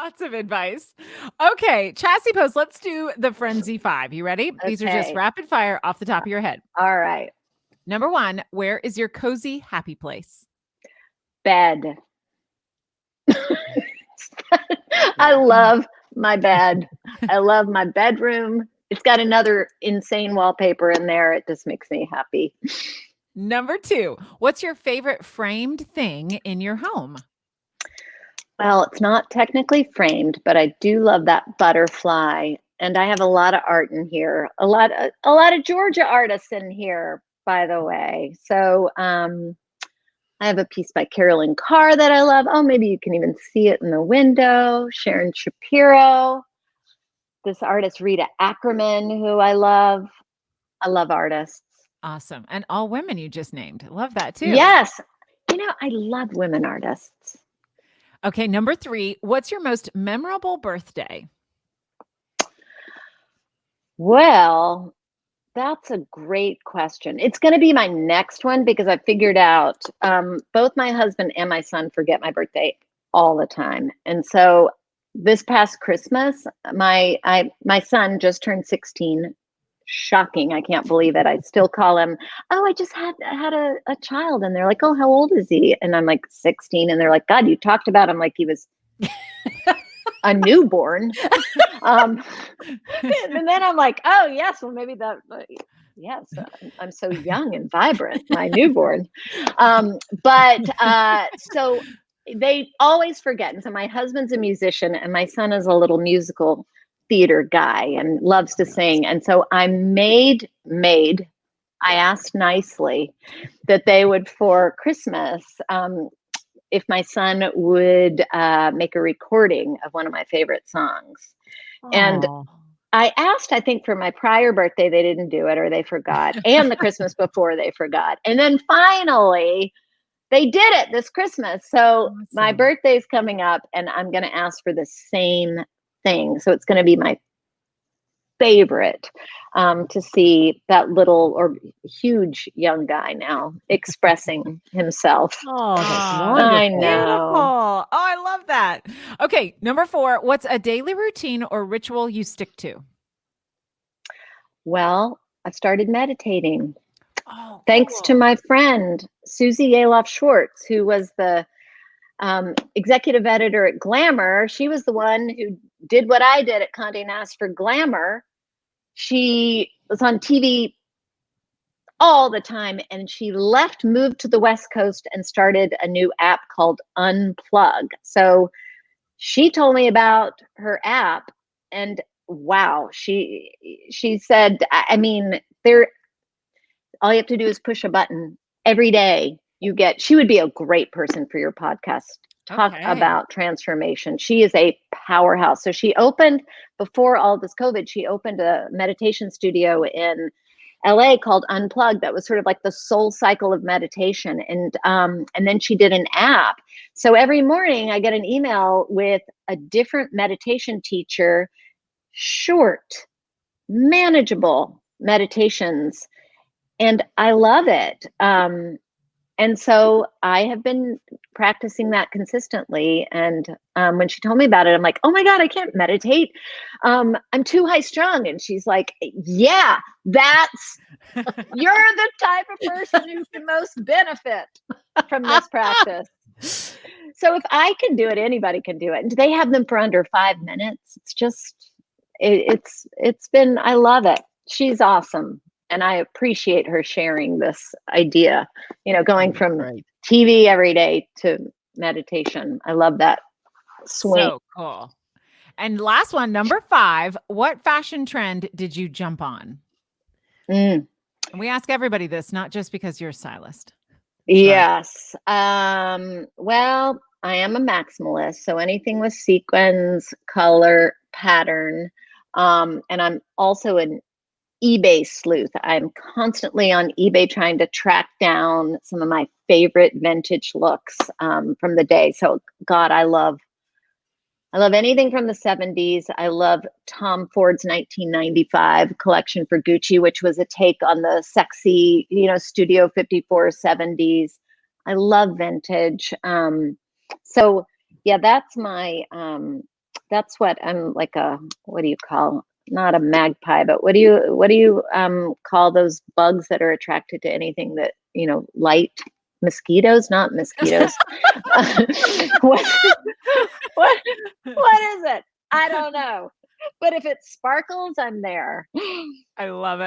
Lots of advice. Okay, Chassie Post, let's do the Friendzy 5. You ready? These are just Okay. rapid fire off the top of your head. All right. Number 1, where is your cozy happy place? Bed. I Yeah. love my bed. I love my bedroom. It's got another insane wallpaper in there. It just makes me happy. Number 2, what's your favorite framed thing in your home? Well, it's not technically framed, but I do love that butterfly. And I have a lot of art in here. A lot of Georgia artists in here, by the way. So I have a piece by Carolyn Carr that I love. Oh, maybe you can even see it in the window. Sharon Shapiro. This artist, Rita Ackerman, who I love. I love artists. Awesome. And all women you just named. Love that too. Yes. I love women artists. Okay, number 3, what's your most memorable birthday? Well, that's a great question. It's going to be my next one because I figured out both my husband and my son forget my birthday all the time. And so this past Christmas, my son just turned 16. Shocking. I can't believe it. I still call him, oh, I just had a child. And they're like, oh, how old is he? And I'm like 16. And they're like, God, you talked about him like he was a newborn. And then I'm like, oh, yes, well, maybe that, yes, I'm so young and vibrant, my newborn. So they always forget. And so my husband's a musician and my son is a little musical theater guy and loves to sing. And so I asked nicely that they would, for Christmas, if my son would make a recording of one of my favorite songs. And I asked, I think for my prior birthday, they didn't do it or they forgot. And the Christmas before they forgot. And then finally, they did it this Christmas. So my birthday's coming up and I'm going to ask for the same thing. So it's going to be my favorite to see that little or huge young guy now expressing himself. Oh, that's wonderful. I know. Beautiful. Oh, I love that. Okay, number 4, what's a daily routine or ritual you stick to? Well, I've started meditating. Oh, Thanks cool. to my friend, Susie Alof Schwartz, who was the executive editor at Glamour. She was the one who did what I did at Condé Nast for Glamour. She was on TV all the time and she moved to the West Coast and started a new app called Unplug. So she told me about her app and wow, she said, I mean, all you have to do is push a button every day. She would be a great person for your podcast. Talk about transformation. She is a powerhouse. So she opened, before all this COVID, she opened a meditation studio in LA called Unplugged that was sort of like the soul cycle of meditation. And then she did an app. So every morning I get an email with a different meditation teacher, short, manageable meditations. And I love it. And so I have been practicing that consistently. And when she told me about it, I'm like, oh my God, I can't meditate. I'm too high strung. And she's like, yeah, you're the type of person who can most benefit from this practice. So if I can do it, anybody can do it. And they have them for under 5 minutes. It's just, it's been, I love it. She's awesome. And I appreciate her sharing this idea, going from TV every day to meditation. I love that swing. So cool. And last one, number 5, what fashion trend did you jump on? And we ask everybody this, not just because you're a stylist. Yes. Well, I am a maximalist. So anything with sequins, color, pattern. And I'm also an eBay sleuth. I'm constantly on eBay trying to track down some of my favorite vintage looks from the day. So God, I love anything from the 70s. I love Tom Ford's 1995 collection for Gucci, which was a take on the sexy, Studio 54 70s. I love vintage. So yeah, that's my That's what I'm like what do you call, not a magpie, but what do you call those bugs that are attracted to anything that, light? Mosquitoes, not mosquitoes. what, what is it? I don't know. But if it sparkles, I'm there. I love